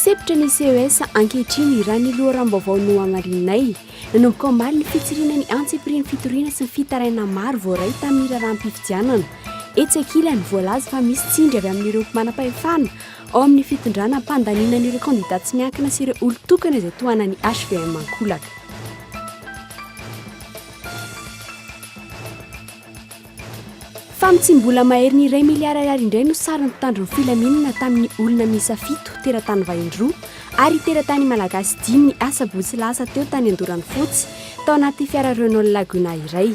Septra ny CES ankehitriny raha ny loharam-baovao no amarinay nanomboka omaly ny fitsirina ny antsepiriny fitoriana sy ny fitaraina maro voaray tamin'ny raharam-pifidianana etsakilany voalaza fa misy tsindry avy amin'ireo manam-pahefana ao amin'ny fitondrana mpandaninan'ireo kandidat tsy miankina sy ireo olo-tokana izay tohana ny HVM mankolaka. Fa mitsimbola mahery ny 2 miliara ariary indray no sary mpitandro ny filaminana tamin'ny olona misa 7 teratany vahindroa ary teratany malagasy 5 ny asabotsy lasa teo tany Andorany fotsy tao anaty fiara Renault Laguna iray.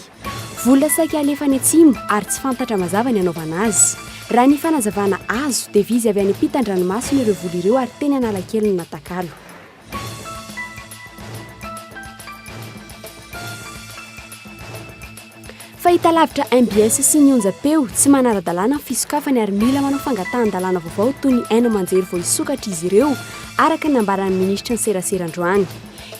Vola saika alefa ny atsimo ary tsy fantatra mazava ny anaovana azy. Raha ny fanazavana azo dia vizy avy any ampitan-dranomasina ireo vola ireo ary teny Analakely no natakalo. Fahita lavitra MBS sy ny onjapeo tsy manara-dalàna ny fisokafany ary mila manao fangatahan-dalàna vaovao toy ny haino manjery vao hisokatra izy ireo araka ny ambaran'ny minisitra ny serasera androany.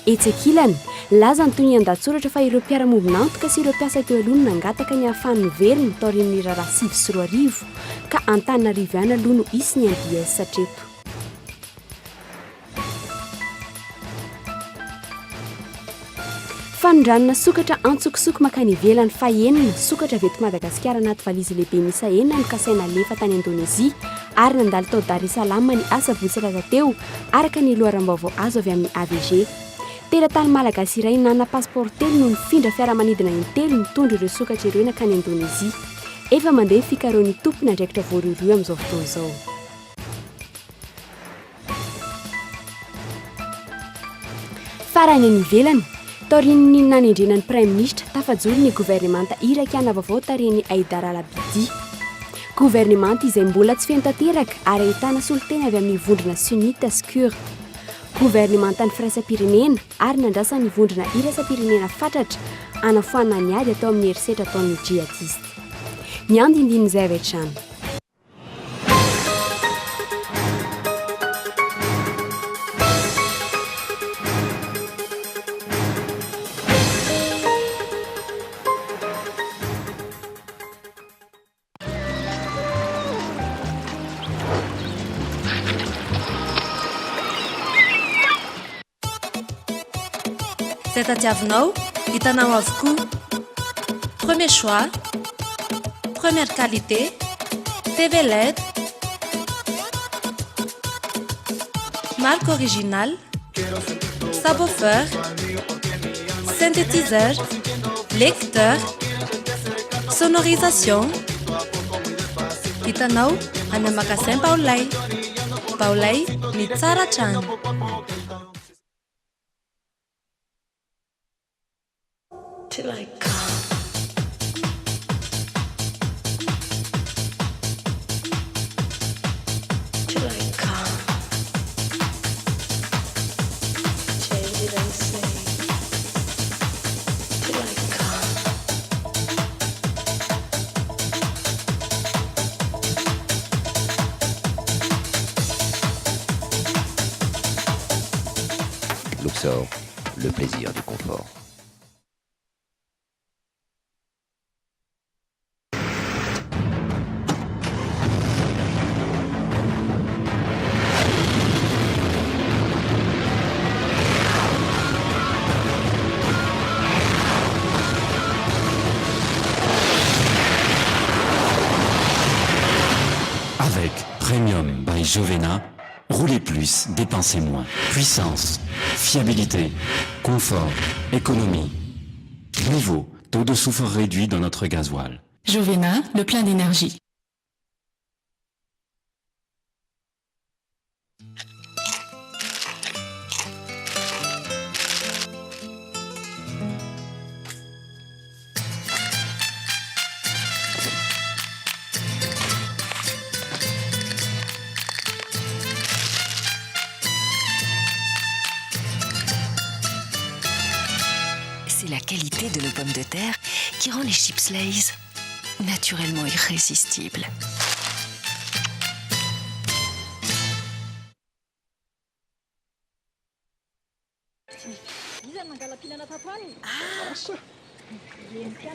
Etsakilany laza ny toy ny an-datsoratra fa ireo mpiara-movinantoka sy ireo mpiasa teo aloha no nangataka ny ahafahan'ny velona taorian'ny raharaha 7 ka Antananarivo ihany aloha no isy ny MBS hatreto. Fanondranana sokatra antsokosoko makany ivelany fa enina sokatra veto Madagasikara anaty valizy lehibe misa enina no kasaina alefa tany Indonezia ary nandalo tao Dar es Salaam ny asabotsy lasa teo araka ny loharam-baovao azo avy amin'ny AVG. Teratany malagasy iray nana pasiport telo no nifindra fiaramanidina intelo mitondra ireo sokatra ireo nakany Indonezia. Efa mandeha fikaroan'ny tompony andraikitra voaroiroa amin'izao fotoana izao. Farany any ivelany taorian'ny nanendrenan'ny Prime Ministre tafajoro ny gouvernemanta irakana vaovao tarian'ny Haïdar Al-Abidi. Gouvernemanta izay mbola tsy feno tanteraka ary ahitana solotena avy amin'ny vondrona sunnite sy kurde. Gouvernemanta ny firaisam-pirenena ary nandrasa ny vondrona iraisam-pirenena fatratra anafoanana ny ady atao amin'ny herisetra ataon'ny jihadiste. Ny andindin'izay avy hatrany. Tadiavinao, hitanao avokoa. Premier choix, première qualité, TV LED, marque originale, subwoofer, synthétiseur, lecteur, sonorisation. Hitanao any magasin Baolay. Baolay ny tsara trano. Till I come. Till I come. Change it and say. Till I come. Luxor, le plaisir du confort. Avec Premium by Jovena, roulez plus, dépensez moins. Puissance, fiabilité, confort, économie. Nouveau, taux de soufre réduit dans notre gasoil. Jovena, le plein d'énergie. C'est la qualité de nos pommes de terre qui rend les chips Lay's naturellement irrésistibles.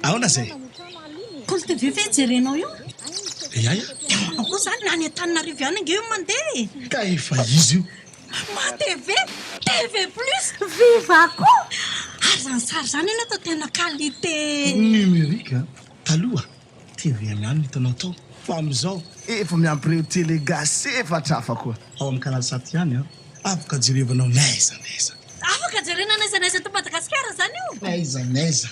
Ahoana zay? Kolte vefe jerenao io? Iaia. Manao koa zany any Antananarivo any ange io mandeha. Ka efa izy io. Ma TV plus viva koa ary zany sary zany eny atao tena qualité numérika taloha TV ihany hitanao tao fa amizao efa miampireo télé gasy efatra hafa koa ao amin'ny canal 7 ihany afaka jerevanao naiza afaka jerena naiza to Madagasikara zany io naiza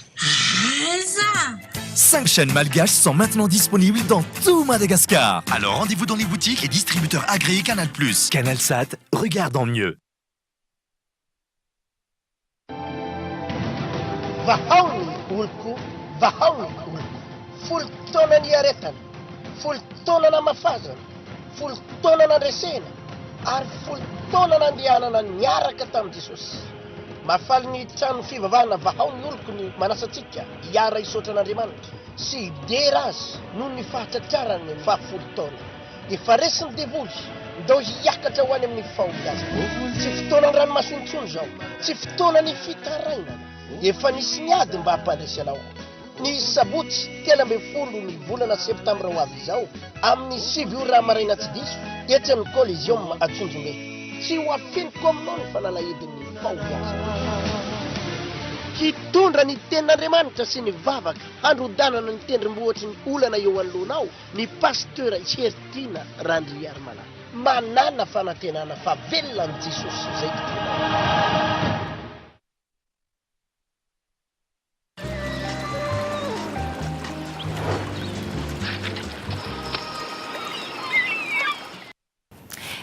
5 chaînes malgaches sont maintenant disponibles dans tout Madagascar. Alors rendez-vous dans les boutiques et distributeurs agréés Canal+. Canal Sat, regarde en mieux. Vaovao oloko folo taona ny aretana folo taona na mafazana folo taona nandresena ary folo taona nandehanana niaraka tamin'i Jesosy mafaly ny trano fivavahana vaovao ny oloko ny manasatsika hiara isotra n'Andriamanitra sy idera azy noho ny fahatratrarany ny fahafolo taona efa resiny devoly ndao hiakatra ho any amin'ny fahogazy tsy fotoana ny ranomasy intsony zao tsy fotoana ny fitaraina efa nisy niady mba hampandresy anao ny sabotsy 10 ny volana septambra ho avy izao amin'ny 7 ora maraina tsy diso etry ny collision atsonjombe tsy ho afeniko aminao ny fanalahedin'ny fahogazy hitondra ny tenin'Andriamanitra sy ny vavaka handrodanana ny tendrombohatry ny olana eo anoloanao ny pasteur Chertina Randri Armala manana fanantenana fa velona ny Jesosy zay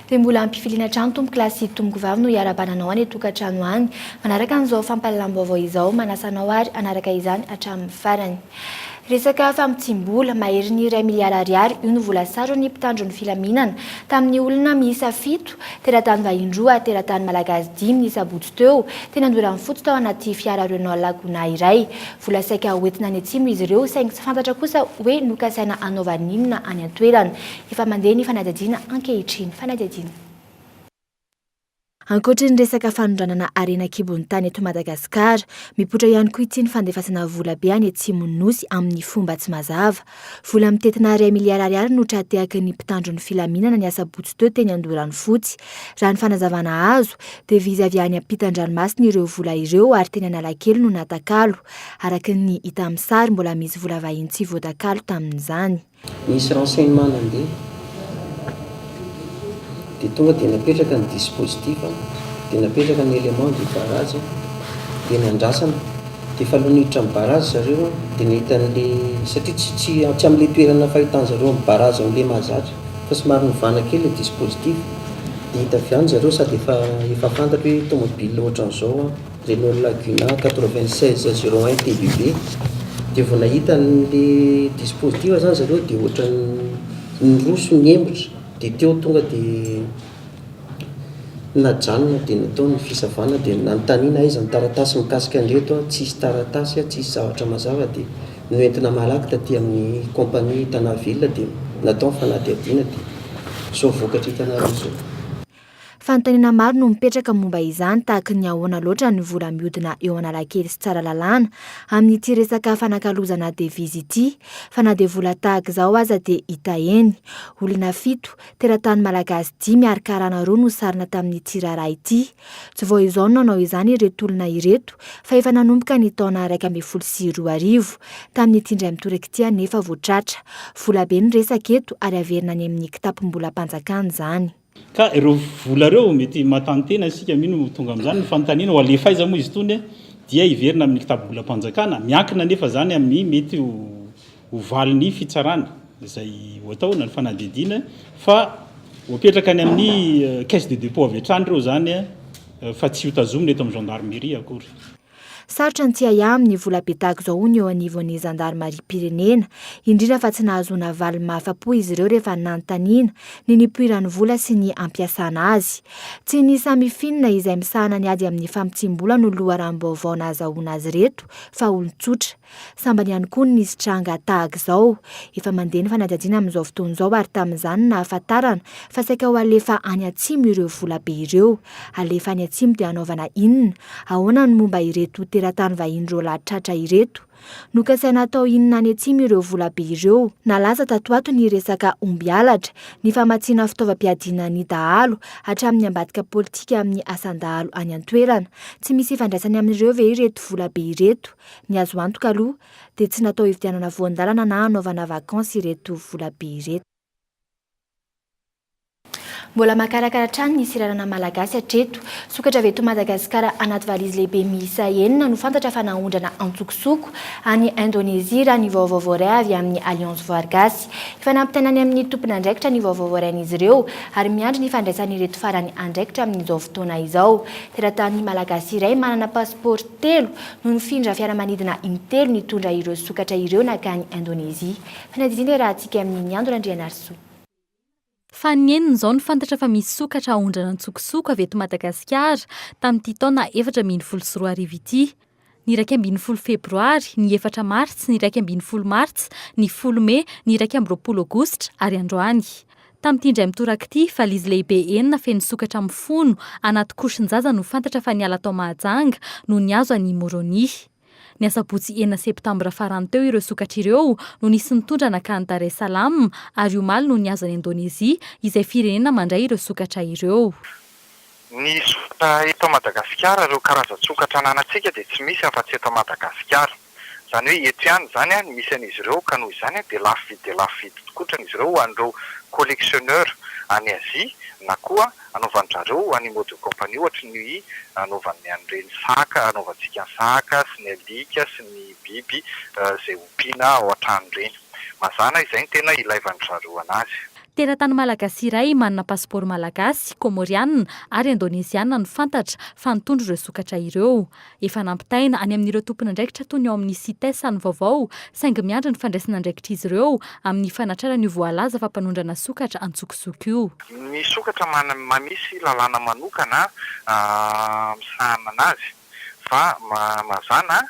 dia mbola ampifiliana trano tompo klasy tomboky vavy no hiara-bananao any tokantrano any manaraka an'izao fampahalalam-baovao izao manasanao ary anaraka izany hatramin'ny farany resaka famitsim-bola mahery ny 2 miliara ariary io no vola sarony mpitandro ny filaminana tamin'ny olona miisa 7 teratany vahindroa teratany malagasy 10 ny sabotsy teo tena andorany fotsy tao anaty fiara Renault Laguna iray vola saika hoentina any atsimo izy ireo saingy tsy fantatra kosa hoe nokasaina anaovan'inona any an-toerana efa mandeha ny fanadihadiana ankehitriny fanadihadiana ankoatra ny resaka fanondranana arena kibony tany eto Madagasikara mipoitra ihany koa ity ny fandefasana vola be any atsimon'ny nosy amin'ny fomba tsy mazava vola mitetina 2 miliara ariary no trateaka ny mpitandro ny filaminana ny asabotsy teo teny andorany fotsy raha ny fanazavana azo dia vizy avy any ampitan-dranomasina ireo vola ireo ary teny Analakely no natakalo araka ny hita amin'ny sary mbola misy vola vahiny tsy voatakalo tamin'izany misy renseignement nandeha dia tonga dia napetraka ny dispositif dia napetraka ny élément de barrage dia nandrasana dia faloha niditra amin'ny barrage zareo dia nahita n'le satria tsy amin'ilay toerana fahitany zareo amin'ny barrage amin'ilay mahazatra fa somary mivana kely le dispositif dia hita avy any zareo sady efa fantatra hoe tomobile ohatran'izao Renault Laguna 9601 TBB dia vao nahita n'le dispositif zany zareo dia ohatran'ny roso ny embotra dia teo tonga dia najanona dia natao ny fisavana dia nanontaniana izy ny taratasy mikasika an'reto tsisy taratasy tsisy zavatra mazava dia noentina malaky taty amin'ny kompania Tanaville dia natao ny fanadihadiana dia zao vokatra hitanareo zao fanontaniana maro no mipetraka momba izany tahaka ny ahoana loatra ny vola mihodina eo Analakely sy tsara lalàna amin'ity resaka fanakalozana devizy ity fa na dia vola tahaka izao aza dia hita eny olona 7 teratany malagasy 10 ary karana 2 no sarina tamin'ity raharaha ity tsy vao izao no nanao izany ireto olona ireto fa efa nanomboka ny taona 2012 tamin'ity indray mitoraka ity anefa voatratra vola be ny resaka eto ary averina any amin'ny kitapom-bola mpanjakana izany ka ireo vola reo mety matantena isika mino tonga amin'izany ny fanontaniana ho alefaiza moa izy itony dia hiverina amin'ny kitapo-bola mpanjakana miankina nefa zany amin'ny mety ho valiny fitsarana izay ho atao na ny fanadihadiana fa hopetraka any amin'ny caisse de dépôt avy hatrany ireo zany fa tsy ho tazomina eto amin'ny gendarmerie akory sarotra ny tia amin'ny vola be tahaka izao ny eo anivon'ny gendarmerie pirenena indrindra fa tsy nahazoana valy mahafa-po izy ireo rehefa nanontaniana ny nipoiran'ny vola sy ny ampiasana azy tsy ny samy finina izay misahana ny ady amin'ny famitsim-bola no loharanom-baovao nahazahoana azy reto fa olon-tsotra sambany ihany koa nisy tranga tahaka izao efa mandeha ny fanadihadiana amin'izao fotoana izao ary tamin'izany nahafantarana fa saika ho alefa any atsimo ireo vola be ireo alefa any atsimo dia hanaovana inona ahoana ny momba ireto teratany vahin'ireo latratra ireto. Nokasaina atao inona any atsimy ireo volabe ireo. Nalaza tatoato ny resaka ombialatra, ny famatsiana fitaovam-piadiana ny dahalo hatramin'ny ambadika politika amin'ny asan-dahalo any an-toerana. Tsy misy ifandraisany amin'ireo ve ireto volabe ireto. Ny azo antoka aloha dia tsy natao hividianana voan-dalana na hanaovana vakansy ireto volabe ireto. Mbola makarakara trano ny sirarana malagasy hatreto. Sokatra avy eto Madagasikara anaty valizy lehibe miisa 9 no fantatra fa naondrana antsokosoko any Indonezia raha ny vaovao voaray avy amin'ny Alliance Vargasy. Efa nampitainany amin'ny tompony andraikitra ny vaovao voarain'izy ireo ary miandry ny fandraisan'ireto farany andraikitra amin'izao fotoana izao. Teratany malagasy iray manana pasiport 3 no nifindra fiaramanidina intelo nitondra ireo sokatra ireo nakany Indonezia. Fanadidina raha antsika amin'ny Andro Andrianarso. Fa nenina izao ny fantatra fa misy sokatra aondrana antsokosoko avy eto Madagasikara tamin'ity taona 2014 ity. Ny 20 febroary, ny 4 martsa, ny 20 martsa, ny 10 May, ny 20 aogositra ary androany. Tamin'ity indray mitoraka ity, valizy lehibe 9 feno sokatra mifono anaty kosin-jaza no fantatra fa niala tao Mahajanga no niazo any Moroni. Ny asabotsy 9 Septambra farany teo ireo sokatra ireo no nisy nitondra nakany Dar es Salaam ary omaly no niazo any Indonezia izay firenena mandray ireo sokatra ireo. Ny sokatra eto Madagasikara ireo karazan-tsokatra ananantsika dia tsy misy afa-tsy eto Madagasikara. Zany hoe eto ihany zany misy an'izy ireo ka noho izany dia lafo vidy tokotra an'izy ireo an'ireo collectionneur any Azia na koa anaovan'zareo any mode compagnie ohatra ny anaovan'ny an'ireny saka, anaovantsika ny saka sy ny alika sy ny biby izay ompiana ao an-tranon'ireny. Mazana izay ny tena ilaivan'zareo anazy. Teratany malagasy iray manana pasiport malagasy, komoriana ary indoneziana no fantatra fa nitondra ireo sokatra ireo. Efa nampitaina any amin'ireo tompony andraikitra toy ny ao amin'ny sitesa ny vaovao, saingy miandry ny fandraisana andraikitra izy ireo amin'ny fanatrarany io voalaza fa mpanondrana sokatra antsokosoko io. Ny sokatra misy lalàna manokana misahana anazy fa mazana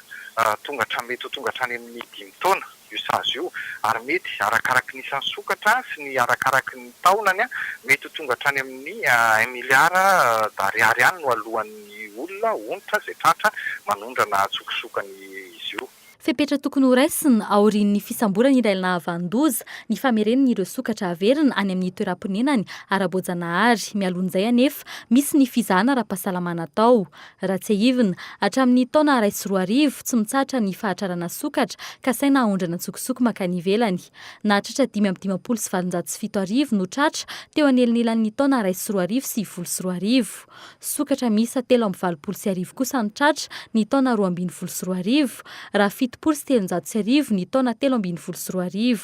tongatra mety ho tongatra any amin'ny 5 taona io sazy io ary mety arakaraky ny isan'ny sokatra sy ny arakaraky ny taonany mety ho tongatra any amin'ny 1 miliara d'ariary ihany no alohan'ny olona onitra izay tratra manondrana atsokosokany izy io. Fepetra tokony ho raisina aorian'ny fisamborana iray nahavandoza ny famerenana ireo sokatra averina any amin'ny toeram-ponenany ara-boajanahary. Mialon'izay anefa misy ny fizahana ara-pahasalamana atao. Raha tsy ahivina hatramin'ny taona 2024 tsy mitsahatra ny fahatrarana sokatra ka saina aondrana antsokosoko makany ivelany. Nahatratra 5,707 no tratra teo anelanelan'ny taona 2024 sy 2023. Sokatra misa 3,20 kosa no tratra ny taona 2024 raha 7,307 ny taona 3,2024.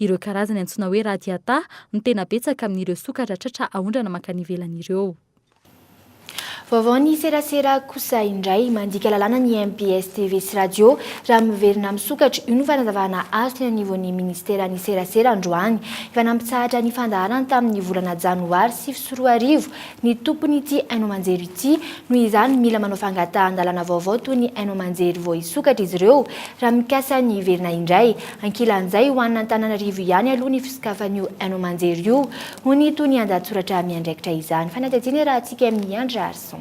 Ireo karazany antsoina hoe radiata no tena betsaka amin'ireo sokatra tratra aondrana makany ivelany ireo. Vaovao ny serasera kosa indray mandika lalàna ny MPS TV sy radio raha miverina misokatra io no fanazavana azy ny anivon'ny ministera ny serasera androany. Efa nampitsahatra ny fandaharana tamin'ny volana janoary 2024 ny tompony ity haino manjery ity noho izany mila manao fangatahana-dalàna vaovao toy ny haino manjery vao hisokatra izy ireo raha mikasa ny verina indray. Ankilan'izay hoanina Antananarivo ihany aloha ny fisikafan'io haino manjery io ho ny toy ny andahatsoratra miandraikitra izany. Fanadadiny raha antsika amin'ny Andra Arson.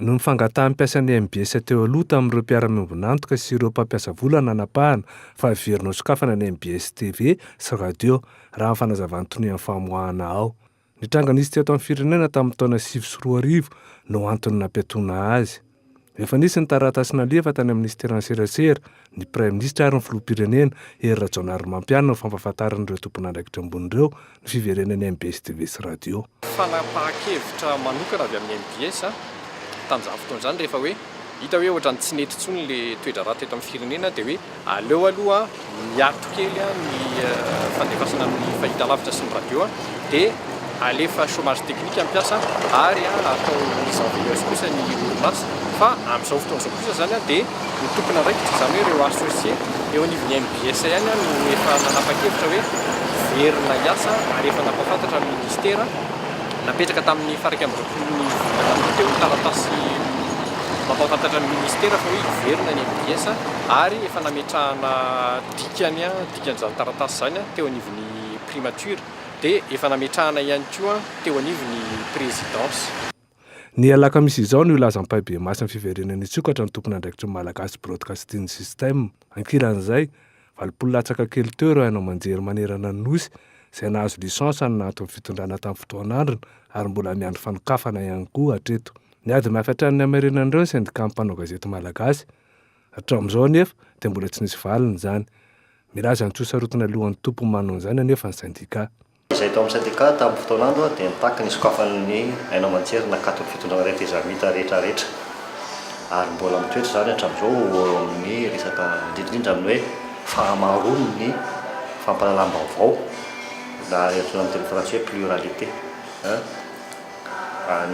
No mifangataha mpiasan'ny MBS teo aloha tamin'ireo mpiara-miombonantoka sy ireo mpampiasa vola nanapahana fa heverinao sokafana ny MBS TV sy radio raha fanazavany tony amin'ny famoahana ao. Nitrangana izy teto amin'ny firenena tamin'ny taona 2024 no antony nampiatoana azy. Efa nisy ny taratasy nalefa tany amin'ny ministeran'ny serasera, ny Prime Ministra ary ny filoham-pirenena Hery Rajaonarimampianina no fampahafantaran'ireo tompony andraikitra ambon'ireo ny fiverenan'ny MBS TV sy radio. Fanapahan-kevitra manokana avy amin'ny MBS tamin'izany fotoana izany rehefa hoe hita hoe ohatrany tsy nety intsony le toetra ratsy eto amin'ny firenena dia hoe aleo aloha miato kely ny fandefasana amin'ny fahitalavitra sy ny radio dia alefa chômage technique ampiasa ary atao misanveilleuse kosa ny orinasa fa amin'izao fotoana izao kosa zany dia ny tompony andraikitra izany hoe ireo associé eo anivon'ny MBS ihany no efa nanapa-kevitra hoe verina hiasa ary efa nampahafantatra amin'ny ministera napetraka tamin'ny faraka amin'ny teo taratasy mampahafantatra ny ministera fa hoe hiverina ny MBS ary efa nametrahana dikan'izany taratasy zany teo anivon'ny primature dia efa nametrahana ihany koa teo anivon'ny présidence. Ny alakamisy izao no ilaza mpahibe masina fiverenany tsokatra ny tompony andraikitry ny Malagasy Broadcasting System. Ankiran'izay 20 latsaka kely teo ireo hainao manjery manerana ny nosy izay nahazo lisansa ny naton'ny fitondrana tamin'ny fotoan'androny ary mbola miandry fanokafana ihany koa hatreto. Ny ady miafatra ny amarenan'ireo ny sendika mpanao gazety Malagasy. Hatramin'izao nefa dia mbola tsy nisy valiny izany. Milaza ny tsosarotana alohan'ny tompo manao izany anefa ny sendika. Izay tao amin'ny sendika tamin'ny fotoan'andro dia nitaky ny sokafan'ny hainao manjery nakato ny fitondrana rehetra izamita rehetrarehetra. Ary mbola mitoetra izany hatramin'izao amin'ny resaka indrindrindra amin'ny hoe fahamarony ny fampalalam-baovao na eritona amin'ny teny français hoe pluralité.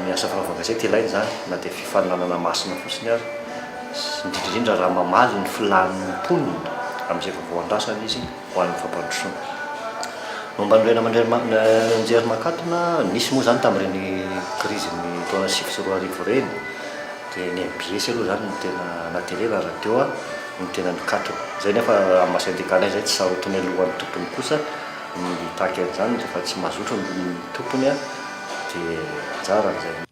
Ny asa fanaovana gazety ilainy izany na dia fifaninanana masina fotsiny ary indrindrindra raha mamaly ny filan'ny mponina amin'izay vaovao andrasana izy ho an'ny fampandrosoana. Momba ny manjery makatona nisy moa zany tamin'ireny krizin'ny taona 2004 reny dia ny MBS aloha zany no tena na télé na radio no tena nikatona. Izay nefa amin'ny syndicat-nay izay tsy sarotiny alohan'ny tompony kosa mitaky an'izany rehefa tsy mazotra ny tompony dia tsara izay.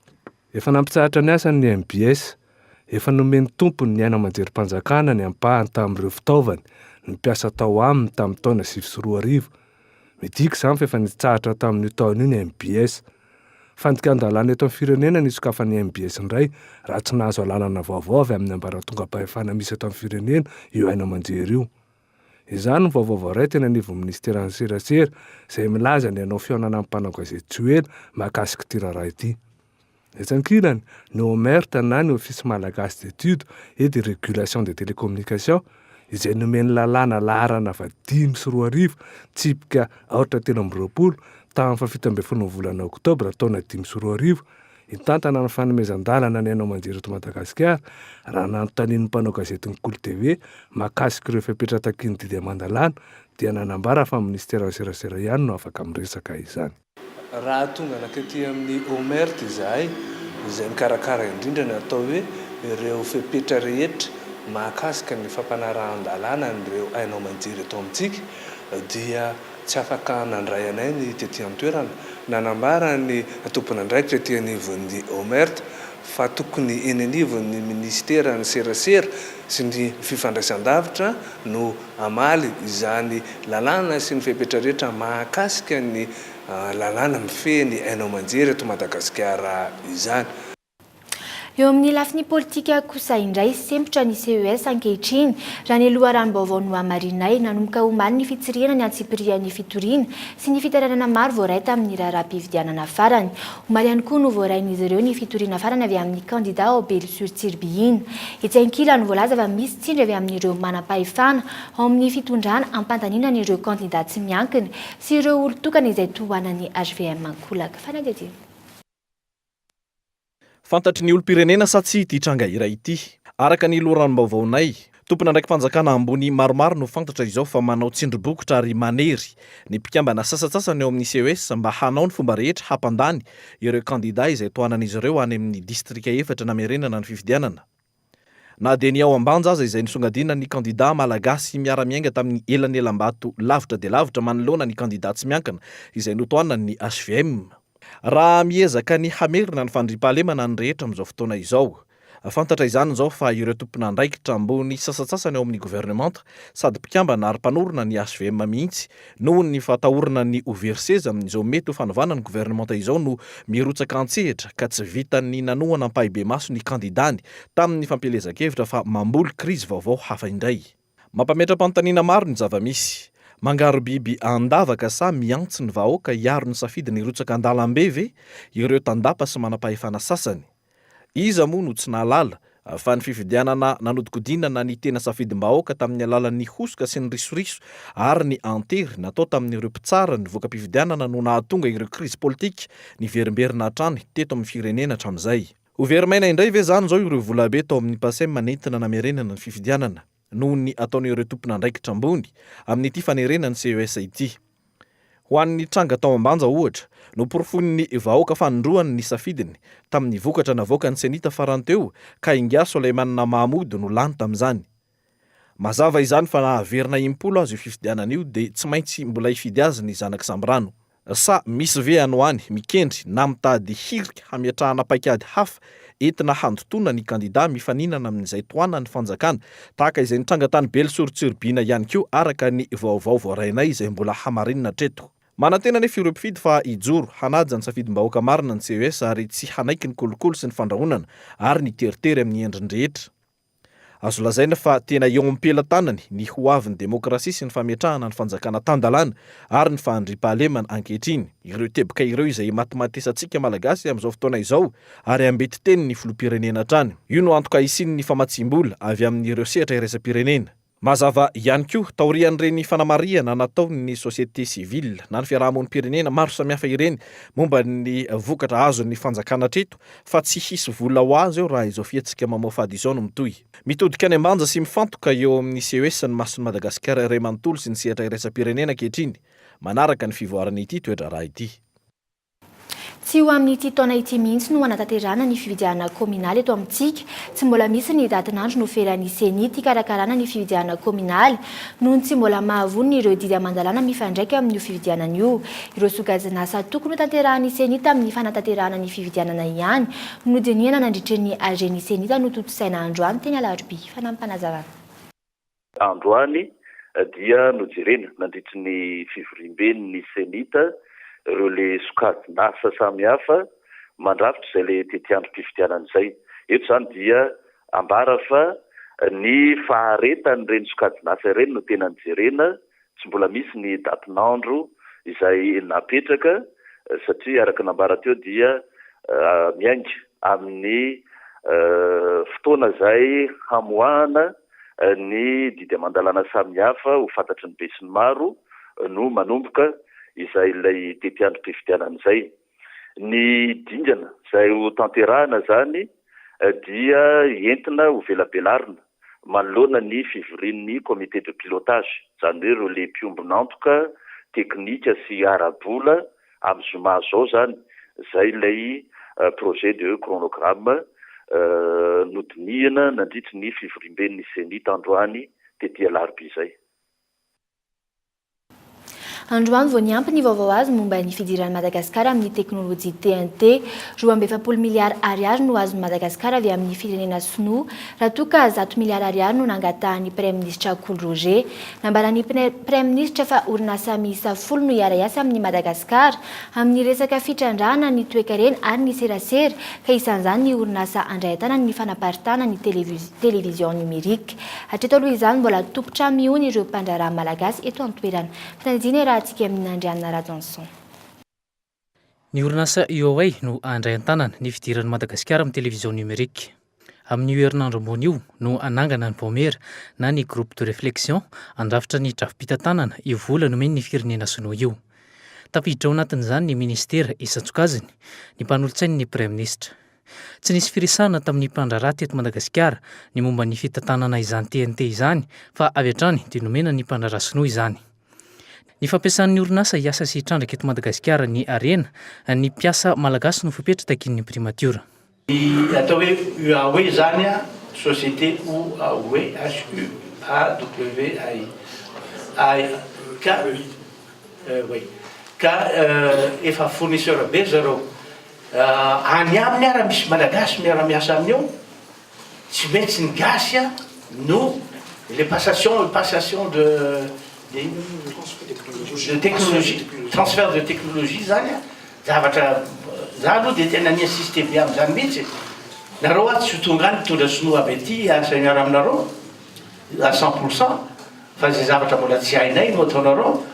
Efa nampitsahatra ny asany ny MBS. Efa nomeny tompony ny hainao manjery mpanjakana ny ampahany tamin'ireo fitaovany ny mpiasa tao aminy tamin'ny taona 2004. Midika izany fa efa nitsahatra tamin'io taona io ny MBS. Fandikan-dalàna eto amin'ny firenena ny sokafan'ny MBS indray raha tsy nahazo alalana vaovao avy amin'ny ambaratonga-pahefana misy eto amin'ny firenena io hainao manjery io. Izany ny vaovao voaray tena nivo ministeran'ny serasera izay milaza ny hanao fihaonana amin'ny mpanao gazety tsy ela mahakasika ity raharaha ity. Etsankilany ny OMERT na ny Office Malagasy d'études et de régulation des télécommunications izay nomeny lalàna laharana vadimy sy 2000 tsipika 320 tamin'ny 17 volana oktobra taona 2005 hitantana ny fanomezan-dalana ny hainao manjery eto Madagasikara raha nanontanian'ny mpanao gazety ny KOLO TV mahakasika ireo fepetra-takiny Didy Amandalana dia nanambara fa ministeran'ny serasera ihany no afaka miresaka izany. Raha tonga nakety amin'ny OMERT izahay izay mikarakara indrindra ny atao hoe ireo fepetra rehetra mahakasika ny fampanarahan-dalàna n'ireo hainao manjery eto amintsika dia tsy afaka nandray anay ny tetỳ an-toerana. Nanambara ny tompony andraikitra etỳ anivon'ny OMERT fa tokony eny anivon'ny ministeran'ny serasera sy ny fifandraisan-davitra no amaly izany lalàna sy ny fepetra rehetra mahakasika ny lalàna mifehy hainao manjery eto Madagasikara izany. Eo amin'ny lafiny politika kosa indray sempotra ny CES ankehitriny raha ny loharanom-baovao no hamarinay nanomboka omaly ny fitsirihana ny antsipirian'ny fitoriana sy ny fitaranana maro voaray tamin'ny raharaham-pividianana farany. Omaly ihany koa no voarain'izy ireo ny fitoriana farany avy amin'ny candidat au Bel-sur-Tsirbihiny. Etsy ankilany voalaza fa misy tsindry avy amin'ireo manam-pahefana ao amin'ny fitondrana ampantaniana ireo candidat tsy miankina sy ireo olon-tokana izay tohanan'ny HVM Kolaka. Fanadety. Fantatry ny olo-pirenena sa tsy ity tranga iray ity. Araka ny loharanom-baovaonay, tompona ndraiky fanjakana ambony maromaro no fantatra izao fa manao tsindry-bokotra ary manery ny mpikambana sasatsasany eo amin'ny CES mba hanao ny fomba rehetra hampandany ireo candidat izay tohanan'izy ireo any amin'ny distrika efatra namerenana ny fifidianana. Na dia ny ao ambanja aza izay nisongadina ny candidat malagasy miara-miainga tamin'ny elanelam-bato lavitra dia lavitra manoloana ny candidat tsy miankina izay notohanany HVM. Raha miezaka ny hamerina ny fandriam-pahalemana ny rehetra amin'izao fotoana izao. Fantatra izany izao fa ireo tompona andraikitra ambony sasatsasany ao amin'ny gouvernemanta sady mpikambana ary mpanorona ny HVM mihitsy noho ny fatahorana ny overseza amin'izao mety ho fanovana ny gouvernemanta izao no mirotsaka antsehatra ka tsy vitan'ny nanohana mpahibe maso ny kandidany tamin'ny fampelezan-kevitra fa mamboly krizy vaovao hafa indray. Mampametra-panontaniana maro ny zava-misy. Mangaro biby andavaka sa miantso ny vahoaka hiaro ny safidy ny rotsaka andalam-be ve ireo tandapa sy manam-pahefana sasany. Iza moa no tsy nahalala fa ny fifidianana nanodikodinana ny tena safidim-bahoaka tamin'ny alalan'ny hosoka sy ny risoriso ary ny antery natao tamin'ireo mpitsara ny voka-pifidianana no nahatonga ireo krizy politika ny verimberina hatrany teto amin'ny firenena hatramin'izay. Overimaina indray ve zany zao ireo volabe tao amin'ny pasem manentina namerenana ny fifidianana noho ny ataon'ireo tompona andraikitra ambony amin'ity fanerenany CES ity. Ho an'ny tranga tao ambanja ohatra, no porofony ny vahoaka fanondroany ny safidiny tamin'ny vokatra navoaka ny senita faranteo ka Ingia Soleimanina Mahmoud no lany tamin'izany. Mazava izany fa nahaverina impolo azy io fifidianana io dia tsy maintsy mbola hifidy azy ny zanak Sambrano. sa misy ve anoany mikendry na mitady hirika hamiatrahana paikady hafa entina handotona ny kandida mifaninana amin'izay toana ny fanjakana tahaka izay nitrangatany Belosorotsorobina ihany koa araka ny vaovao voarainay izay mbola hamarinina treto. Manantena nefa ireo mpifidy fa ijoro hanaja ny safidim-bahoaka marina ny CES ary tsy hanaiky ny kolokolo sy ny fandrahonana ary ny teritery amin'ny endriny rehetra. Azo lazaina fa tena eo am-pelantanany ny hoavin'ny demokrasia sy ny fametrahana ny fanjakana tandalana ary ny fahandriam-pahalemana ankehitriny. Ireo teboka ireo izay matimatesantsika malagasy amin'izao fotoana izao ary ambety teny ny filoham-pirenena hatrany. Io no antoka isin'ny famatsiam-bola avy amin'ireo sehatra iraisam-pirenena. Mazava ihany koa taorian'ireny fanamariana nataony sosiete sivile na ny fiarahamonim-pirenena maro samihafa ireny momba ny vokatra azon'ny fanjakana treto fa tsy hisy vola ho azy eo raha izao fiatsika mamoafady izao no mitohy. Mitodika any ambanja sy mifantoka eo amin'ny CES ny mason'i Madagasikara iray manontolo sy ny sehatra iraisam-pirenena ankehitriny. Manaraka ny fivoarana ity toetra raha ity. Tsy ho amin'ity taona ity mihitsy no hanatanterana ny fifidiana kominaly eto amintsika. Tsy mbola misy ny datin'andro no feran'ny senity hikarakarana ny fifidiana kominaly noho tsy mbola mahavony ireo didy aman-dalàna mifandraika amin'io fifidianana io. Ireo sokajinasa tokony tanterahan'ny senity amin'ny fanatanterana ny fifidianana ihany no dinihana nandritry ny AG-ny senita no totosaina androany teny Alarobia. Fanampanazarana. Androany dia nojerena nandritry ny fivorimben'ny senita ireo le sokajinasa samihafa mandrafitra izay le tetiandrom-pifidianana izay. Eto izany dia ambara fa ny faharetan'ireny sokajinasa ireny no tena nijerena, tsy mbola misy ny datin'andro izay napetraka satria araka nambara teo dia miainga amin'ny fotoana izay hamoahana ny didy aman-dalàna samihafa ho fantatry ny be sy ny maro no manomboka izay ilay tetiandrom-pifidianana izay. Ny dingana izay ho tanterahana zany dia entina ho velabelarina manoloana ny fivorian'ny comité de pilotage, izany hoe ireo le mpiombon'antoka teknika sy ara-bola amin'ny zoma zao zany. Izay ilay projet de chronogramme nodinihana nandritry ny fivorimben'ny senita androany tetỳ Alarobia izay. Androany vao niampy ny vaovao azy momba ny fidiran'i Madagasikara amin'ny teknôlôjia TNT. 20 miliary ariary no azon'i Madagasikara avy amin'ny firenena sinoa raha toa ka 100 miliary ariary no nangatahan'ny Praiministra Cool Roger. Nambaran'ny Praiministra fa orinasa miisa 10 no hiara-iasa amin'ny Madagasikara amin'ny resaka fitrandrahana ny toe-karena ary ny serasera ka isan'izany ny orinasa andraintana ny fanaparitana ny televizion numerika. Hatreto aloha izany mbola tompotra mihony ireo mpandraraha malagasy eto an-toerana. Atsika amin'ny Andriana Rajanson. Ny orinasa UOA no andray an-tanana ny fidiran'i Madagasikara amin'ny televizion numerika. Amin'ny herinandro ambony io no anangana ny Vomera na ny groupe de réflexion andrafitra ny drafi-pitantanana io vola nomeny ny firenena sinoa io. Tafiditra ao anatin'izany ny ministera isan-tsokajiny, ny mpanolotsainy ny Praiministra. Tsy nisy firesahana tamin'ny mpandraraha teto Madagasikara ny momba ny fitantanana izany TNT izany fa avy hatrany dia nomena ny mpandraraha sinoa izany. Ny fampiasan'ny orinasa hiasa sy hitrandraka eto Madagasikara ny arena, ny mpiasa malagasy no fipetra takin'ny primatiora. Atao hoe UAW zany a société UAW ka efa fournisseur be zareo any aminy ara misy malagasy miara-miasa amin'io tsy maintsy ny gasy a no les passation de technologie, transfert de technologie zany zavatra za aloha dia tena ni-assisté be amin'izany mihitsy. Nareo a tsy ho tonga any mitondra sinoa avy aty asa miara aminareo à 100% fa zay zavatra mbola tsy hainay no ataonareo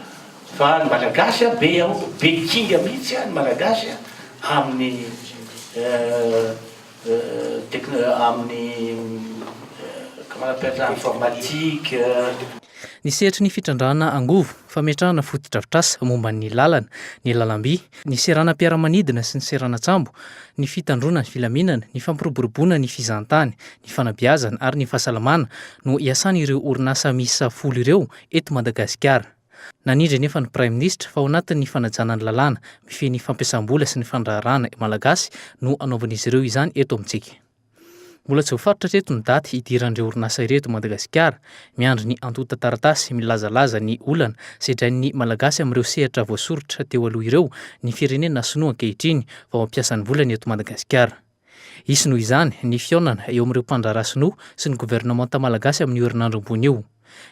fa ny malagasy a be kinga mihitsy ny malagasy amin'ny comment on appelle ça, informatique. Ny sehatry ny fitrandrahana angovo, fametrahana foto-drafitrasa momba ny lalana, ny lalam-by, ny serana mpiara-manidina sy ny serana tsambo, ny fitandrona ny filaminana, ny fampiroboroboana ny fizantany, ny fanabeazana ary ny fahasalamana no iasan'ireo orinasa miisa 10 ireo eto Madagasikara. Nanindry nefa ny Praiministra fa ao anatin'ny fanajana ny lalàna, mifehy ny fampiasam-bola sy ny fandraharana malagasy no anaovan'izy ireo izany eto amintsika. Mbola tsy hofaritra treto ny daty hidiran'ireo orinasa ireto Madagasikara miandry ny antota taratasy milazalaza ny olana sedrain'ny malagasy amin'ireo sehatra voasoritra teo aloha ireo ny firenena sinoa ankehitriny vao ampiasan'ny volana eto Madagasikara. Isy noho izany ny fionana eo amin'ireo mpandraharaha sinoa sy ny governemanta malagasy amin'ny herinandro ambony io.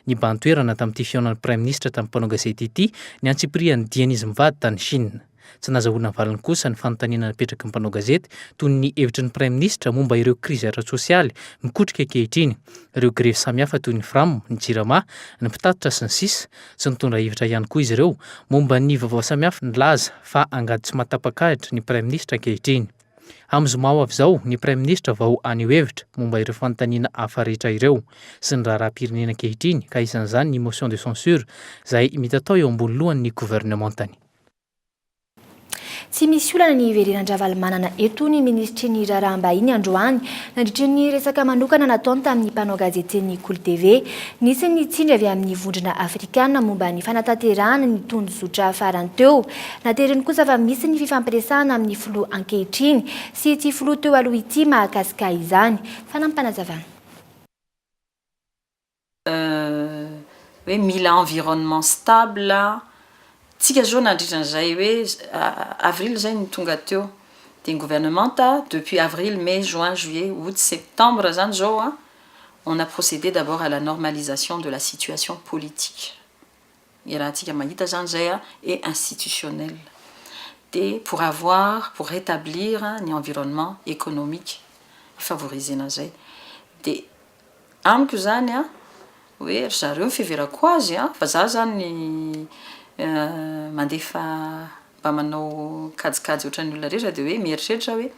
Ny bantoerana tamin'ity fionan'ny Prime Ministra tamin'ny mpanao gazety ity ny antsiprian'ny Dionisy Mivady tany Chine. Tsy nazahoana valiny kosa ny fanontaniana napetraky ny mpanao gazety toy ny hevitry ny Prime Ministra momba ireo krizy ara-tsosialy mikotrika ankehitriny, ireo grevy samihafa toy ny FRAM, ny JIRAMA, ny mpitatitra sy ny sisa, sy nitondra hevitra ihany koa izy ireo momba ny vaovao samihafa nilaza fa angady tsy matapakahitra ny Prime Ministra ankehitriny. Amin'ny zoma ho avy izao, ny Prime Ministra vao aneho hevitra momba ireo fanontaniana hafa rehetra ireo sy ny raharaha-pirenena ankehitriny ka isan'izany ny motion de censure izay mety atao eo ambony lohan'ny gouvernementany. Tsy misy olana ny iverenan-dravalymanana eto ny ministry ny raharaham-bahiny androany nandritra ny resaka manokana nataony tamin'ny mpanao gazety ny KOLO TV. Nisy ny tsindry avy amin'ny vondrona afrikana momba ny fanatanterahana ny tondrozotra farany teo. Nateriny kosa fa misy ny fifampiresahana amin'ny filoha ankehitriny sy ity filoha teo aloha ity mahakasika izany. Fanampanazavana. Hoe mila environnement stable. Tsika zao nandritran'izay hoe avril zay ny tonga teo dia ny gouvernementa depuis avril, mai, juin, juillet, août, septembre zany zao on a procédé d'abord à la normalisation de la situation politique. Et raha tsika mahita zany zay et institutionnel. Et pour rétablir un environnement économique favorisé nazay. De amiko zany hoe zareo fiverako azy fa za zany mandefa mba manao kajikajy ohatran'ny olona rehetra dia hoe mieritreritra hoe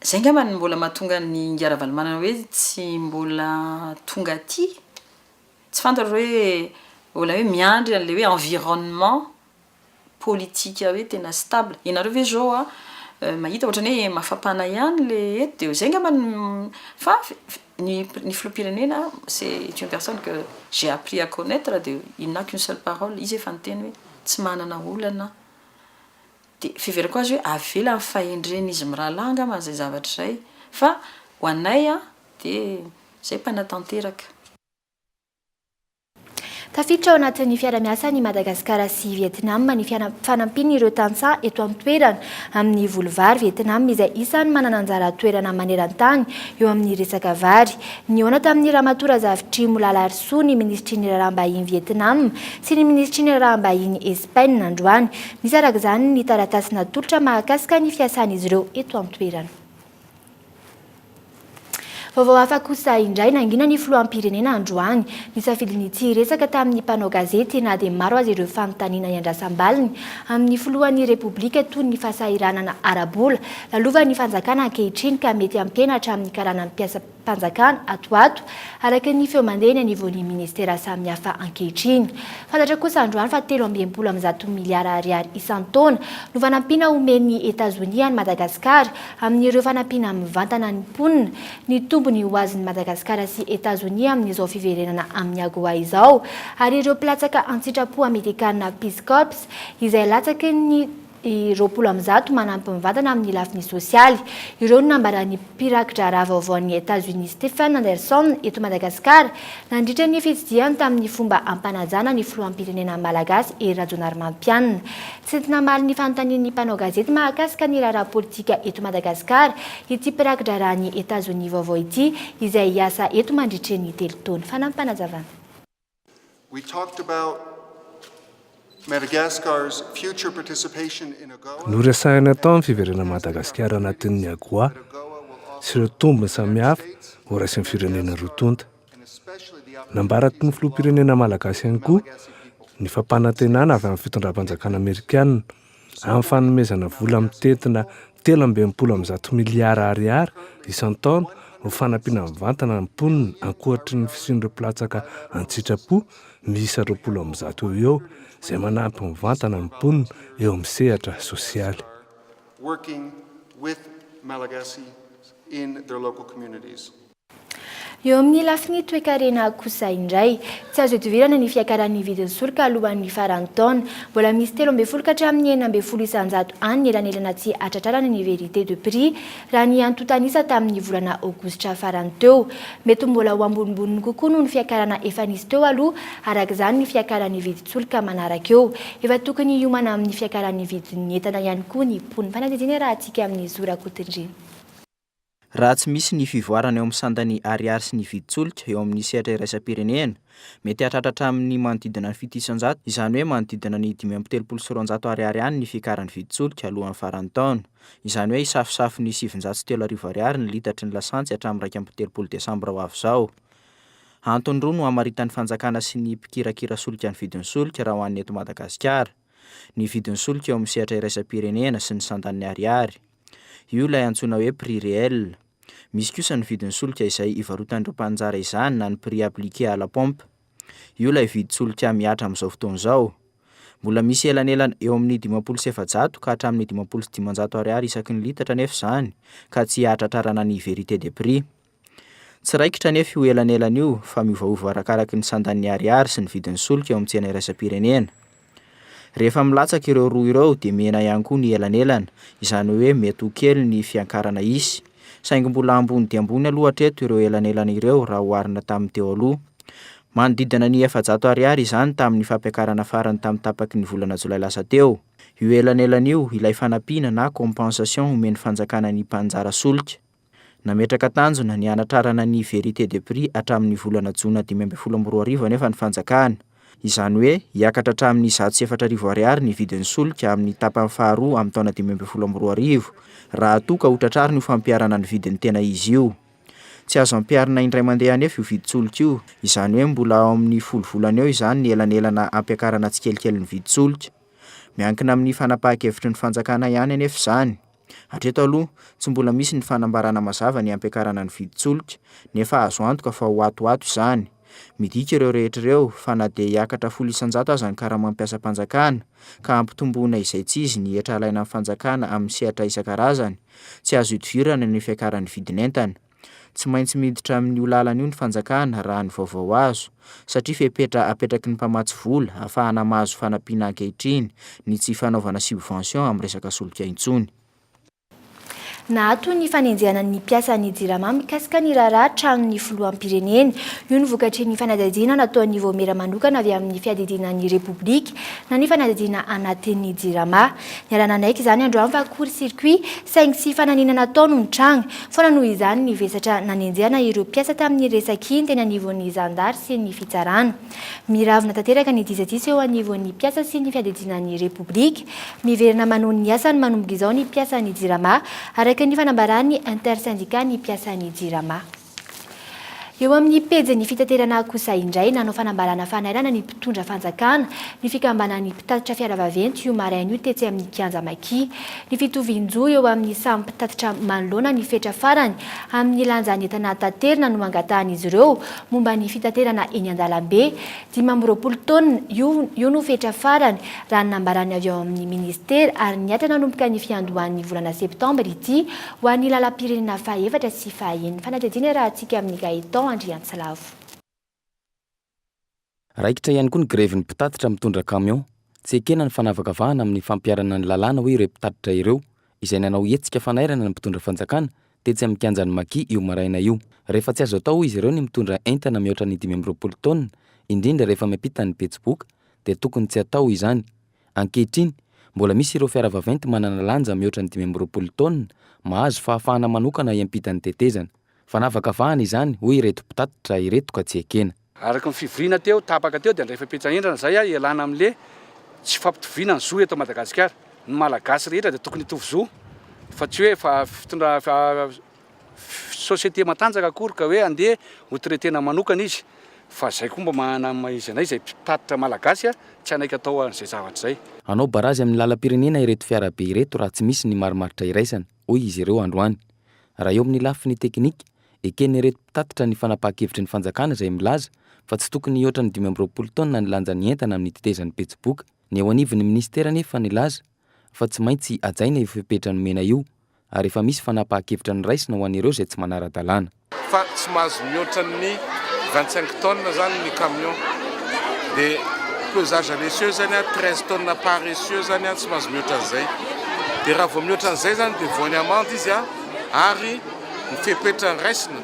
zay ngamba ny mbola mahatonga ny ngiara-valymanana hoe tsy mbola tonga aty tsy fantatra hoe mbola hoe miandry an'le hoe environnement politique hoe tena stable. Ianareo ve zao mahita ohatrany hoe mafapana ihany le eto dia zay ngamba fa ni filoham-pirenena c'est une personne que j'ai appris à connaître de il n'a qu'une seule parole izy efa niteny hoe tsy manana olana dia fiverako azy hoe avela amin'ny fahendreny izy mirahalahy ngamba zay zavatra zay fa ho anay dia zay mpanatanteraka. Tafiditra ao anatin'ny fiara-miasa ny Madagasikara sy Vietnam ny fanampiany ireo tantsaha eto amin'ny toerana amin'ny volovary Vietnam izay isany manana anjara toerana maneran-tany eo amin'ny resaka vary. Niona tamin'ny ramatora zavitry Molala Arso ny ministry ny raharaham-bahiny Vietnam sy ny ministry ny raharaham-bahiny Espagne nandroany. Nisy araka izany ny taratasy natolotra mahakasika ny fiasan'izy ireo eto amin'ny toerana. Vaovao hafa kosa indray nangina ny filoham-pirenena androany nisafidin'ity resaka tamin'ny mpanao gazety na dia maro azy ireo fanontaniana iandrasam-baliny amin'ny filohan'ny repoblika toy ny fahasahiranana arabola lalova ny fanjakana ankehitriny ka mety ampianatra amin'ny karana mpiasa mpanjakana atoato araka ny feo mandeha ny nivaon'ny ministera samihafa ankehitriny. Fantatra kosa androany fa 3.7 miliara ariary isan-taona no fanampiana omen'ny États-Unis any Madagasikara amin'ireo fanampiana mivantana ny mponina ny tombony ho azon'ny Madagasikara sy États-Unis amin'izao fiverenana amin'ny agoa izao ary ireo mpilatsaka an-tsitrapo amerikanina Peace Corps izay latsaky ny 20 manampy mivantana amin'ny lafiny sosialy. Ireo nambaran'ny mpirakitra raha vaovaon'ny États-Unis Stephen Anderson eto Madagasikara nandritra ny fitsidiany tamin'ny fomba ampanajana ny filoham-pirenena malagasy Rajonary Mampianina. Tsy namaly ny fanontanian'ny mpanao gazety mahakasika ny raharaha politika eto Madagasikara ity mpirakitra rahan'ny États-Unis vaovao ity izay hiasa eto mandritra ny 3 taona. Fanampanazavana. We talked about Madagascar's future participation in AGOA. Noresahana tao amin'ny fiverena Madagasikara anatin'ny AGOA sy ireo tombony samihafa ho raisin'ny firenena rotonta. Nambaraky ny filoham-pirenena malagasy ihany koa ny fampanantenana avy amin'ny fitondram-panjakana Amerikanina amin'ny fanomezana vola mitentina 3.7 miliara ariary isan-taona ho fanampiana mivantana ny mponina ankoatry ny fisian'ireo mpilatsaka an-tsitrapo miisa 20 eo izay manampy mivantana ny mponina eo amin'ny sehatra sosialy. Working with Malagasy in their local communities. Eo amin'ny lafiny toe-karena kosa indray tsy azo idivirana ny fiakaran'ny vidin'ny solika alohan'ny faran'ny taona mbola misy 13 ka hatramin'ny 14 isanjato any ny elanelana tsy atratrarana ny vérité de prix raha ny antotanisa tamin'ny volana aogositra farany teo mety mbola ho ambonimboniny kokoa noho ny fiakarana efa nisy teo aloha arak'izany ny fiakaran'ny vidin-tsolika manaraka eo efa tokony hiomana amin'ny fiakaran'ny vidin'ny entana ihany koa ny poniny fanadidina raha antsika amin'ny zorakotindrina. Raha tsy misy ny fivoarana eo amin'ny sandany ariary sy ny vidin-tsolika eo amin'ny sehatra iraisam-pirenena mety hahatratra amin'ny manodidina ny 7 isanjato izany hoe manodidina ny 530 ariary ihany ny fiakaran'ny vidin-tsolika alohan'ny faran'ny taona izany hoe hisafosafo ny 703 ariary ny litatry ny lasantsy hatramin'ny 30 desambra ho avy izao. Antony roa no hamaritan'ny fanjakana sy ny mpikirakira solika ny vidin'ny solika raha ho an'ny eto Madagasikara. Ny vidin'ny solika eo amin'ny sehatra iraisam-pirenena sy ny sandan'ny ariary. Io ilay antsoina hoe prix réel. Misy kosa ny vidin'ny solika izay ivarotan'ireo mpanjara izany na ny prix appliqué à la pompe. Io ilay vidin-solika miatra amin'izao fotoana izao. Mbola misy elanelana eo amin'ny 500 ka hatramin'ny 500 ariary isaky ny litatra nefa izany ka tsy ahatratrarana ny vérité des prix. Tsy raikitra nefa io elanelana io fa miovaova arakaraka ny sandan'ny ariary sy ny vidin'ny solika eo amin'ny tsena iraisam-pirenena. Rehefa milatsaka ireo roa ireo dia mena ihany koa ny elanelana izany hoe mety ho kely ny fiankarana isy. Saingy mbola ambony dia ambony aloha hatreto ireo elanelana ireo raha oharina tamin'ny teo aloha. Manodidina ny 700 ariary izany tamin'ny fampiakarana farany tamin'ny tapaky ny volana jolay lasa teo. Io elanelana io ilay fanampiana na compensation omeny fanjakana ny mpanjara solika. Nametraka tanjona ny anatrarana ny vérité des prix hatramin'ny volana jona 2012 nefa ny fanjakana. Izany hoe hiakatra hatramin'ny 104 ariary ny vidin'ny solika amin'ny tapany faharoa amin'ny taona 2012 raha toa ka hotratrarina io fampiarana ny vidin'ny tena izy io. Tsy azo ampiarina indray mandeha nefa io vidin-tsolika io, izany hoe mbola ao amin'ny 10 volana eo izany ny elanelana ampiakarana tsikelikely ny vidin-tsolika. Miankina amin'ny fanapahan-kevitry ny fanjakana ihany anefa izany. Hatreto aloha tsy mbola misy ny fanambarana mazava ny ampiakarana ny vidin-tsolika nefa azo antoka fa ho ato izany. Midika ireo rehetra ireo fa na dia hiakatra 10 isanjato aza ny karama mampiasa mpanjakana ka ampitomboana izay tsy izy ny hetra alaina amin'ny fanjakana amin'ny sehatra isan-karazany, tsy azo idivirana ny fiakaran'ny vidin'entana. Tsy maintsy miditra amin'ny io lalana io ny fanjakana raha ny vaovao azo, satria fepetra apetraky ny mpamatsy vola ahafahana mahazo fanampiana ankehitriny ny tsy fanaovana subvention amin'ny resaka solika intsony. Nahato ny fanenjehana ny mpiasan'ny jirama mikasika ny raharaha tranon'ny filoham-pirenena. Io ny vokatry ny fanadihadiana nataon'ny vaomera manokana avy amin'ny fiadidinan'ny repoblika na ny fanadihadiana anatin'ny jirama. Niarana anaiky izany androany fa court circuit saingy sy fananina nataony ny tranga fa noho izany ny vesatra nanenjehana ireo mpiasa tamin'ny resakiny teny anivon'ny zandary sy ny fitsarana. Miravina tanteraka ny disadisa eo anivon'ny mpiasa sy ny fiadidinan'ny repoblika. Miverina manohy ny asany manomboka izao ny mpiasan'ny jirama araka ny fanambarany intersyndicat ny mpiasan'ny jirama. Eo amin'ny pejy fitaterana kosa indray nanao fanambarana fanairana ny mpitondra fanjakana ny fikambanan'ny mpitatitra fiara vaventy io maraina io tetsy amin'ny kianja Maki. Ny fitovian-jo eo amin'ny samy mpitatitra manoloana ny fetra farany amin'ny lanjan'ny entana taterina no angatahan'izy ireo momba ny fitaterana eny an-dalambe. 520 taona io no fetra farany raha nambarany avy ao amin'ny ministera ary niatra nanomboka ny fiandohan'ny volana septambra ity ho an'ny lalam-pirenena faha-efatra sy faha-enina. Fanadihadiana raha antsika amin'ny gaetan Andriantsilavo. Raikitra ihany koa ny grevin'ny mpitatitra mitondra camion. Tsy ekena ny fanavakavahana amin'ny fampiarana ny lalàna hoe ireo mpitatitra ireo izay nanao hetsika fanairana ny mpitondra fanjakana tetsy amin'ny kianjan'ny Maki io maraina io. Rehefa tsy azo atao izy ireo ny mitondra entana mihoatra ny 520 taona, indrindra rehefa miampita ny petsibok, dia tokony tsy atao izany. Ankehitriny, mbola misy ireo fiara vaventy manana lanja mihoatra ny 520 taona mahazo fahafahana manokana iampita ny tetezana. Fanavakavahana izany hoe ireto mpitatitra ireto ka tsy ekena. Araka ny fivoriana teo, tapaka teo dia rehefa petra endrana zay ialana amin'le tsy fampitoviana ny zo eto Madagasikara. Ny malagasy rehetra dia tokony hitovy zo fa tsy hoe fitondra société matanjaka akory ka hoe andeha ho traitena manokana izy. Fa zay koa mba manana izy anay izay mpitatitra malagasy tsy anaika atao an'izay zavatra zay. Anao barazy amin'ny lalam-pirenena ireto fiarabe ireto raha tsy misy ny marimaritra iraisana hoy izy ireo androany. Raha eo amin'ny lafiny teknika, ekeny ireto mpitatitra ny fanapahan-kevitry ny fanjakana izay milaza fa tsy tokony hihoatra ny 520 taona ny lanjan'ny entana amin'ny tetezan'ny petsibok. Ny eo anivon'ny ministera nefa nilaza fa tsy maintsy ajaina io fepetra nomena io ary efa misy fanapahan-kevitra ny raisina ho an'ireo izay tsy manara-dalàna. fa tsy mahazo mihoatra ny 25 tonnes zany ny camion dia pesage allessieux zany 13 tonnes paressieux zany tsy mahazo mihoatra an'izay dia raha vao mihoatra an'izay zany dia voany amande izy ary ny fepetra ny raisina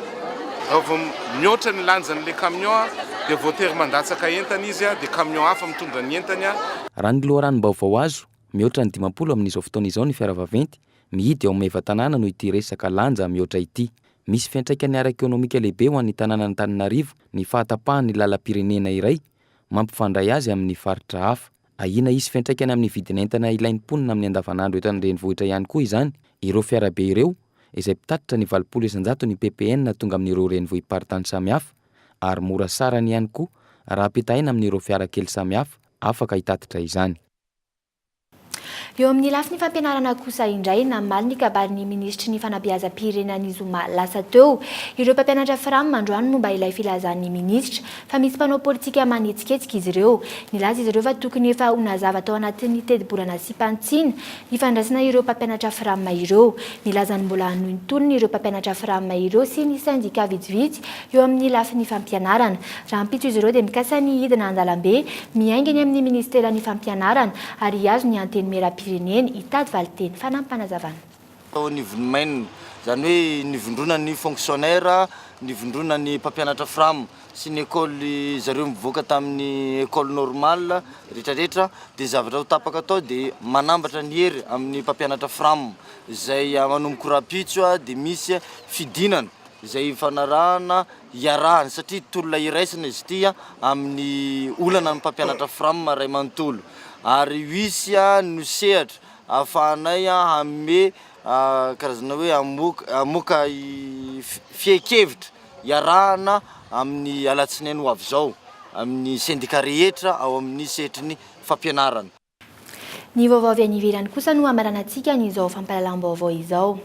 raha vao mihoatra ny lanjan'le camion dia voatery mandatsaka entana izy dia camion hafa mitondra ny entany raha ny loharanom-baovao azo mihoatra ny 50 amin'izao fotoana izao ny fiaravaventy mihidy ao amin'ny tanàna no ity resaka lanja mihoatra ity. Misy fiantraikany ara-ekônomika lehibe ho an'ny tanàna Antananarivo ny fahatapahan'ny lalam-pirenena iray mampifandray azy amin'ny faritra hafa. Ahina isy fiantraikany amin'ny vidin'entana ilain'ny mponina amin'ny andavanandro eto an-drenivohitra ihany koa izany. Ireo fiarabe ireo izay mpitatitra ny 700 ny ppn tonga amin'ireo renivohim-paritany samihafa ary mora sarany ihany koa raha ampitahaina amin'ireo fiarakely samihafa afaka hitatitra izany. Eo amin'ny lafiny fampianarana kosa indray namaly ny kabarin'ny ministry ny fanabeazam-pirenenan'i Zuma lasa teo. Ireo mpampianatra framy mandroany momba ilay filazan'ny ministra fa misy mpanao politika manetsiketsika izy ireo. Nilaza izy ireo fa tokony efa honazava tao anatin'ny teti-bolana sy pantsina ifandraisana ireo mpampianatra framy ireo. Nilaza ny mbola hanohy ny tolony ireo mpampianatra framy ireo sy ny sindika vitsivitsy eo amin'ny lafiny fampianarana. Raha ampitso izy ireo dia mikasa ny hidina an-dalambe miaingany amin'ny ministeran'ny fampianarana ary azo ny anteny mera-pireneny hitady valiteny fanampanazavana. Nivon'mainina zany hoe nivondrona ny fonctionnaire, nivondrona ny mpampianatra frame sy ny école zareo mivoaka tamin'ny école normale rehetrarehetra dia zavatra ho tapaka atao dia manambatra ny hery amin'ny mpampianatra frame izay manomboka rapitso dia misy fidinana izay fanarahana iarahana satria tolona iraisana izy ity amin'ny olana ny mpampianatra frame ray manontolo ary wisy no sehatra ahafahanay ame karazana hoe amoka fiekevitra iarahana amin'ny alatsinainy ho avy izao amin'ny sendika rehetra ao amin'ny sehatry ny fampianarana. Ny vaovao avy any ivelany kosa no amaranantsika n'izao fampahalalam-baovao izao.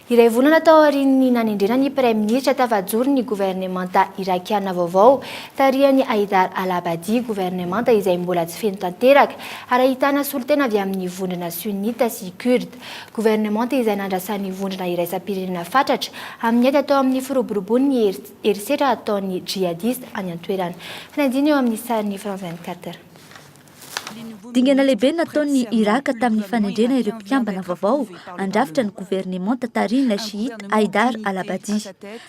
Iray volana tao aorian'ny nanendrena ny Premier Ministra tafajoro ny gouvernemanta irakiana vaovao tarihan'ny Haidar al-Abadi gouvernemanta izay mbola tsy feno tanteraka ary ahitana solotena avy amin'ny vondrona sunnita sy kurde. Gouvernemanta izay nandrasan'ny vondrona iraisam-pirenena fatratra amin'ny ady atao amin'ny firoborobon'ny herisetra ataon'ny jihadiste any an-toerana. Fanadina eo amin'ny sarin'ny France 24. Dingana lehibe nataon'ny Iraka tamin'ny fanendrena ireo mpikambana vaovao andrafitra ny gouvernemanta tarina shiite Haidar al-Abadi.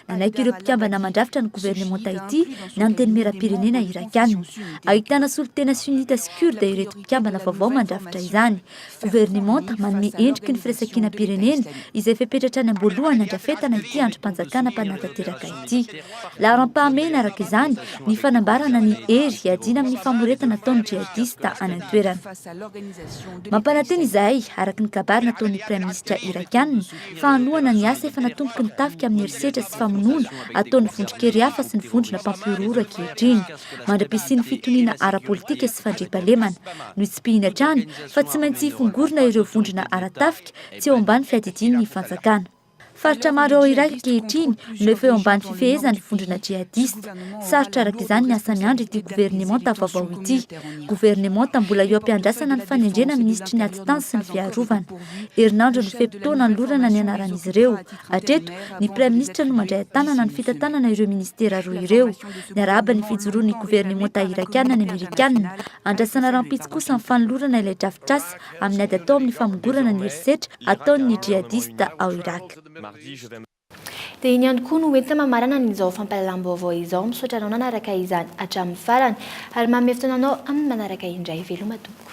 Nanaiky ireo mpikambana mandrafitra ny gouvernemanta ity ny anteny mera-pirenena irakiana. Ahitana solotena sunnita sy kurde ireto mpikambana vaovao mandrafitra izany. Gouvernemanta manome endriky ny firaisankina pirenena izay fepetratra any am-boalohany andrafetana ity androm-panjakana mpanantanteraka ity. Laharam-pahamehana araka izany ny fanambarana ny hery hiadiana amin'ny famoretana ataon'ny jihadista any an-toerana. Mampananteny izay araka ny kabary nataon'ny Prime Ministra irakiana fa hanoana ny asa efa natomboky ny tafika amin'ny herisetra sy famonoana ataon'ny vondron-kery hafa sy ny vondrona mpampiorora ankehitriny mandra-pisian'ny fitoniana ara-politika sy fandriampahalemana no tsy mpihinatrany fa tsy maintsy fongorona ireo vondrona ara-tafika tsy eo ambany fiadidian'ny fanjakana. Faritra maro ao Iraka ankehitriny no efa eo ambany fifehezan'ny vondrona jihadista. Sarotra araka izany ny asa miandry ity gouvernemanta vaovao ity. Gouvernemanta mbola eo ampiandrasana ny fanendrena ministry ny atitansa sy ny fiarovana. Herinandro no fepitoana ny lorana ny anaran'izy ireo. Hatreto ny Prime Ministra no mandray tanana ny fitantanana ireo ministera roa ireo. Ny arahaba ny fijoroan'ny gouvernemanta irakiana ny amerikanina. Andrasana rampitsy kosa ny fanolorana ilay drafitrasa amin'ny ady atao amin'ny famongorana ny herisetra ataon'ny jihadista ao Iraka. Dia iny ihany koa no entina mamarana n'izao fampahalalam-baovao izao misaotra anao nanaraka izany hatramin'ny farany ary mamy fotoana anao amin'ny manaraka indray veloma tompoko.